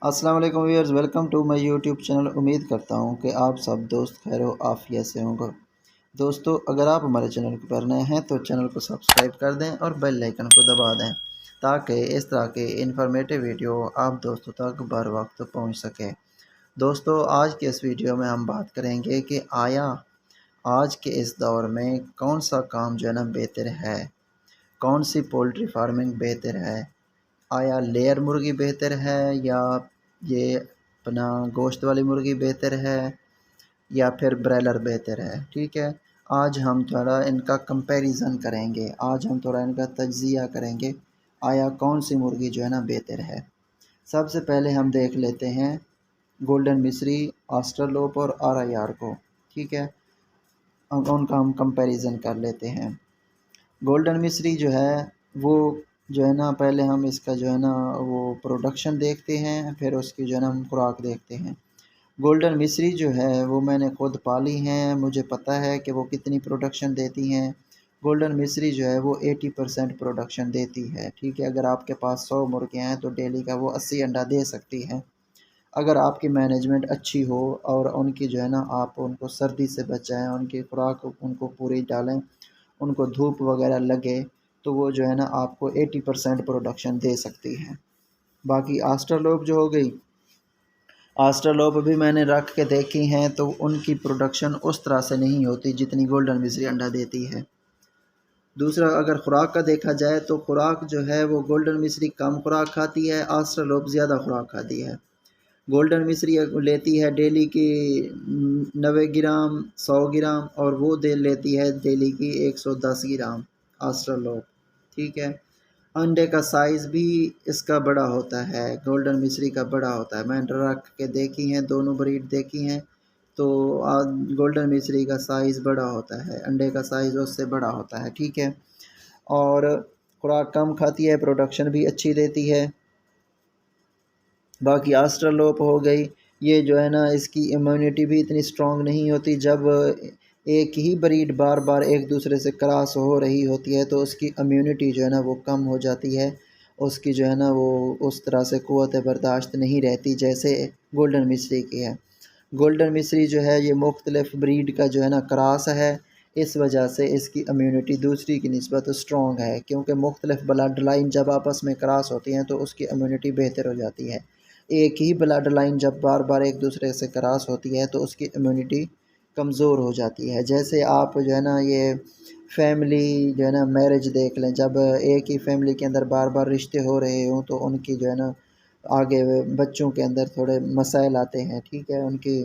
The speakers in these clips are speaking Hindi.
अस्सलाम वालेकुम viewers, welcome to my YouTube channel. उम्मीद करता हूँ कि आप सब दोस्त खैर आफियत से होंगे। दोस्तों, अगर आप हमारे चैनल पर नए हैं तो चैनल को सब्सक्राइब कर दें और बेल आइकन को दबा दें ताकि इस तरह के इन्फॉर्मेटिव वीडियो आप दोस्तों तक बर वक्त पहुँच सके। दोस्तों, आज के इस वीडियो में हम बात करेंगे कि आया आज के इस दौर में कौन सा काम जो है ना बेहतर है, कौन सी पोल्ट्री फार्मिंग बेहतर है। आया लेयर मुर्गी बेहतर है या ये अपना गोश्त वाली मुर्गी बेहतर है या फिर ब्रॉयलर बेहतर है। ठीक है, आज हम थोड़ा इनका कंपैरिजन करेंगे, आज हम थोड़ा इनका तज्जिया करेंगे, आया कौन सी मुर्गी जो है ना बेहतर है। सबसे पहले हम देख लेते हैं गोल्डन मिस्री, ऑस्ट्रेलोप और आर को। ठीक है, अब उनका हम कंपैरिजन कर लेते हैं। गोल्डन मिस्री जो है वो जो है ना, पहले हम इसका जो है ना वो प्रोडक्शन देखते हैं, फिर उसकी जो है ना हम खुराक देखते हैं। गोल्डन मिस्री जो है वो मैंने खुद पाली हैं, मुझे पता है कि वो कितनी प्रोडक्शन देती हैं। गोल्डन मिस्री जो है वो 80% प्रोडक्शन देती है। ठीक है, अगर आपके पास 100 मुर्गे हैं तो डेली का वो 80 अंडा दे सकती हैं। अगर आपकी मैनेजमेंट अच्छी हो और उनकी जो है ना आप उनको सर्दी से बचाएं, उनकी खुराक उनको पूरी डालें, उनको धूप वगैरह लगे, तो वो जो है ना आपको 80% प्रोडक्शन दे सकती है। बाकी आस्ट्रलोप जो हो गई, आस्ट्रलोप भी मैंने रख के देखी हैं तो उनकी प्रोडक्शन उस तरह से नहीं होती जितनी गोल्डन मिस्री अंडा देती है। दूसरा, अगर खुराक का देखा जाए तो खुराक जो है वो गोल्डन मिस्री कम खुराक खाती है, आस्ट्रलोप ज़्यादा खुराक खाती है। गोल्डन मिस्री लेती है डेली की 90 ग्राम 100 ग्राम और वो दे लेती है डेली की 110 ग्राम आस्ट्रलोप। ठीक है, अंडे का साइज़ भी इसका बड़ा होता है, गोल्डन मिस्री का बड़ा होता है। मैंने रख के देखी हैं, दोनों ब्रीड देखी हैं, तो गोल्डन मिस्री का साइज़ बड़ा होता है, अंडे का साइज़ उससे बड़ा होता है। ठीक है, और खुराक कम खाती है, प्रोडक्शन भी अच्छी देती है। बाकी आस्ट्रलोप हो गई, ये जो है ना इसकी इम्यूनिटी भी इतनी स्ट्रॉन्ग नहीं होती। जब एक ही ब्रीड बार बार एक दूसरे से क्रॉस हो रही होती है तो उसकी इम्यूनिटी जो है ना वो कम हो जाती है, उसकी जो है ना वो उस तरह से क़ुव्वत बर्दाश्त नहीं रहती जैसे गोल्डन मिस्री की है। गोल्डन मिस्री जो है ये मुख्तलिफ़ ब्रीड का जो है ना क्रॉस है, इस वजह से इसकी इम्यूनिटी दूसरी की निस्बत स्ट्रॉन्ग है, क्योंकि मुख्तलिफ़ ब्लड लाइन जब आपस में क्रॉस होती हैं तो उसकी इम्यूनिटी बेहतर हो जाती है। एक ही ब्लड लाइन जब बार बार एक दूसरे से क्रॉस होती है तो उसकी इम्यूनिटी कमज़ोर हो जाती है। जैसे आप जो है ना ये फैमिली जो है ना मैरिज देख लें, जब एक ही फैमिली के अंदर बार बार रिश्ते हो रहे हों तो उनकी जो है ना आगे बच्चों के अंदर थोड़े मसाइल आते हैं। ठीक है, उनकी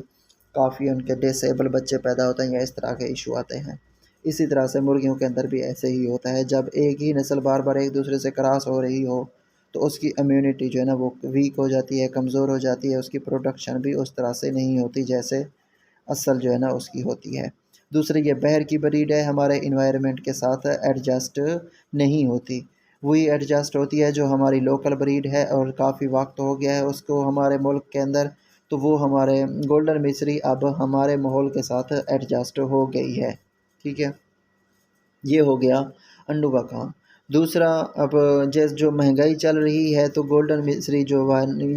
काफ़ी उनके डिसेबल बच्चे पैदा होते हैं या इस तरह के इशू आते हैं। इसी तरह से मुर्गियों के अंदर भी ऐसे ही होता है, जब एक ही नस्ल बार बार एक दूसरे से क्रॉस हो रही हो तो उसकी इम्यूनिटी जो है ना वो वीक हो जाती है, कमज़ोर हो जाती है, उसकी प्रोडक्शन भी उस तरह से नहीं होती जैसे असल जो है ना उसकी होती है। दूसरी, ये बहर की ब्रीड है, हमारे इन्वायरमेंट के साथ एडजस्ट नहीं होती, वही एडजस्ट होती है जो हमारी लोकल ब्रीड है और काफ़ी वक्त हो गया है उसको हमारे मुल्क के अंदर, तो वो हमारे गोल्डन मिस्री अब हमारे माहौल के साथ एडजस्ट हो गई है। ठीक है, ये हो गया अंडों का काम। दूसरा, अब जैसे जो महंगाई चल रही है तो गोल्डन मिस्री जो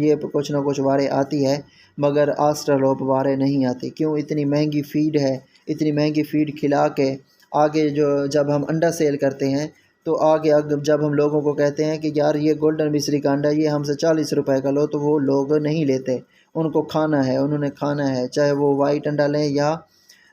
ये कुछ ना कुछ वारे आती है, मगर आस्ट्रलोप वारे नहीं आती। क्यों? इतनी महंगी फीड है, इतनी महंगी फीड खिला के आगे जो जब हम अंडा सेल करते हैं तो आगे जब हम लोगों को कहते हैं कि यार ये गोल्डन मिस्री का अंडा ये हमसे 40 रुपए का लो, तो वो लोग नहीं लेते। उनको खाना है, उन्होंने खाना है, चाहे वो वाइट अंडा लें या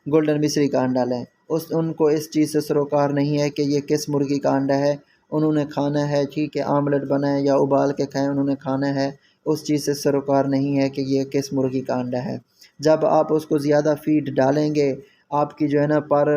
गोल्डन मिस्री का अंडा लें। उनको इस चीज़ से सरोकार नहीं है कि ये किस मुर्गी का अंडा है, उन्होंने खाना है। ठीक है, आमलेट बनाएं या उबाल के खाएं, उन्होंने खाना है। उस चीज़ से सरोकार नहीं है कि ये किस मुर्गी का अंडा है। जब आप उसको ज़्यादा फीड डालेंगे, आपकी जो है ना पर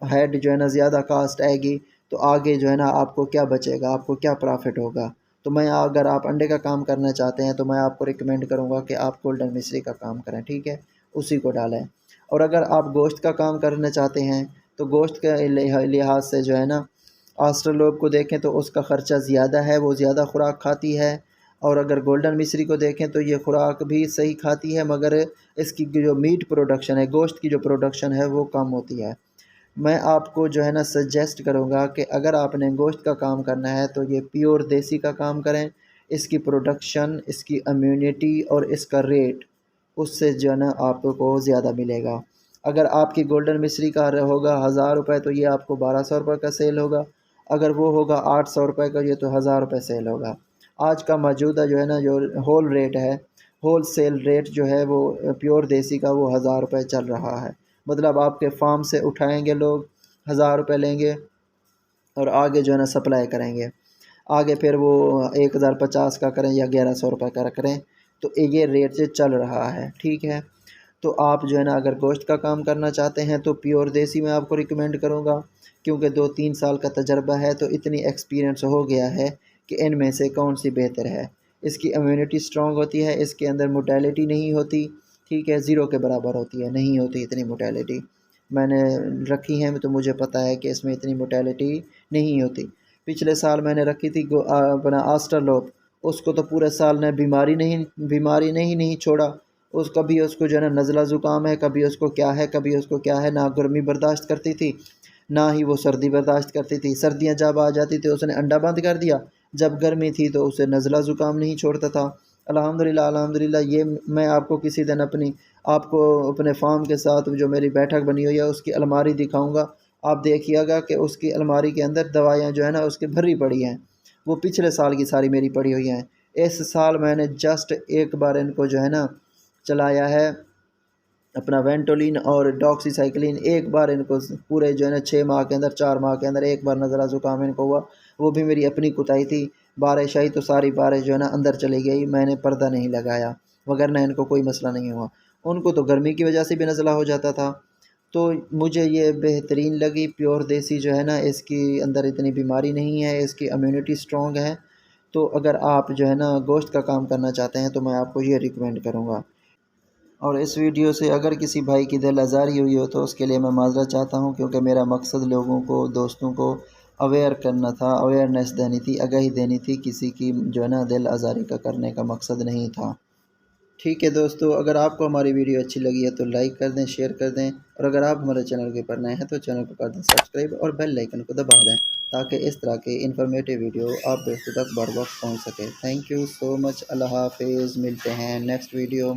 हेड जो है ना ज़्यादा कास्ट आएगी, तो आगे जो है ना आपको क्या बचेगा, आपको क्या प्रॉफिट होगा। तो मैं, अगर आप अंडे का काम करना चाहते हैं तो मैं आपको रिकमेंड करूँगा कि आप गोल्डन मिस्री का काम करें। ठीक है, उसी को डालें। और अगर आप गोश्त का काम करना चाहते हैं तो गोश्त के लिहाज से जो है ना ऑस्ट्रेलोप को देखें तो उसका ख़र्चा ज़्यादा है, वो ज़्यादा खुराक खाती है। और अगर गोल्डन मिस्री को देखें तो ये खुराक भी सही खाती है, मगर इसकी जो मीट प्रोडक्शन है, गोश्त की जो प्रोडक्शन है वो कम होती है। मैं आपको जो है ना सजेस्ट करूँगा कि अगर आपने गोश्त का काम करना है तो ये प्योर देसी का काम करें। इसकी प्रोडक्शन, इसकी इम्यूनिटी और इसका रेट उससे जो है ना आपको ज़्यादा मिलेगा। अगर आपकी गोल्डन मिश्री का होगा 1000 रुपये तो ये आपको 1200 रुपये का सेल होगा। अगर वो होगा 800 रुपये का, ये तो 1000 रुपये सेल होगा। आज का मौजूदा जो है ना जो होल रेट है, होल सेल रेट जो है वो प्योर देसी का वो 1000 रुपये चल रहा है। मतलब आपके फार्म से उठाएंगे लोग, 1000 रुपये लेंगे और आगे जो है ना सप्लाई करेंगे। आगे फिर वो 1050 का करें या 1100 रुपये का करें, तो ये रेट से चल रहा है। ठीक है, तो आप जो है ना अगर गोश्त का काम करना चाहते हैं तो प्योर देसी मैं आपको रिकमेंड करूँगा, क्योंकि 2-3 साल का तजर्बा है, तो इतनी एक्सपीरियंस हो गया है कि इनमें से कौन सी बेहतर है। इसकी इम्यूनिटी स्ट्रॉन्ग होती है, इसके अंदर मोटेलिटी नहीं होती। ठीक है, ज़ीरो के बराबर होती है, नहीं होती इतनी मोटेलिटी। मैंने रखी है तो मुझे पता है कि इसमें इतनी मोटेलिटी नहीं होती। पिछले साल मैंने रखी थी अपना आस्ट्रालोप, उसको तो पूरे साल ने बीमारी नहीं छोड़ा। कभी उसको जो है ना नज़ला ज़ुकाम है, कभी उसको क्या है, कभी उसको क्या है। ना गर्मी बर्दाश्त करती थी, ना ही वो सर्दी बर्दाश्त करती थी। सर्दियाँ जब आ जाती थी उसने अंडा बंद कर दिया, जब गर्मी थी तो उसे नज़ला ज़ुकाम नहीं छोड़ता था। अल्हम्दुलिल्लाह अल्हम्दुलिल्लाह। ये मैं आपको किसी दिन आपको अपने फार्म के साथ जो मेरी बैठक बनी हुई है उसकी अलमारी दिखाऊंगा। आप देखिएगा कि उसकी अलमारी के अंदर दवाइयाँ जो है ना उसकी भरी पड़ी हैं। वो पिछले साल की सारी मेरी पड़ी हुई हैं। इस साल मैंने जस्ट एक बार इनको जो है ना चलाया है, अपना वेंटोलिन और डॉक्सीसाइक्लिन। एक बार इनको पूरे जो है ना 6 माह के अंदर, 4 माह के अंदर एक बार नज़ला ज़ुकाम इनको हुआ। वो भी मेरी अपनी कुताई थी। बारिश आई तो सारी बारिश जो है ना अंदर चली गई, मैंने पर्दा नहीं लगाया, वगरना इनको कोई मसला नहीं हुआ। उनको तो गर्मी की वजह से भी नज़ला हो जाता था। तो मुझे ये बेहतरीन लगी प्योर देसी जो है ना, इसकी अंदर इतनी बीमारी नहीं है, इसकी इम्यूनिटी स्ट्रॉन्ग है। तो अगर आप जो है ना गोश्त का काम करना चाहते हैं तो मैं आपको ये रिकमेंड करूँगा। और इस वीडियो से अगर किसी भाई की दिल आज़ारी हुई हो तो उसके लिए मैं माज़रत चाहता हूँ, क्योंकि मेरा मकसद लोगों को, दोस्तों को अवेयर करना था, अवेयरनेस देनी थी, आगाही देनी थी। किसी की जो है ना दिल आज़ारी का करने का मकसद नहीं था। ठीक है दोस्तों, अगर आपको हमारी वीडियो अच्छी लगी है तो लाइक कर दें, शेयर कर दें, और अगर आप हमारे चैनल के ऊपर नए हैं तो चैनल को कर दें सब्सक्राइब और बेल आइकन को दबा दें, ताकि इस तरह के इन्फॉर्मेटिव वीडियो आप दोस्तों तक बर वक्त पहुँच सके। Thank you so much. अल्लाह हाफिज़। मिलते हैं नेक्स्ट वीडियो में।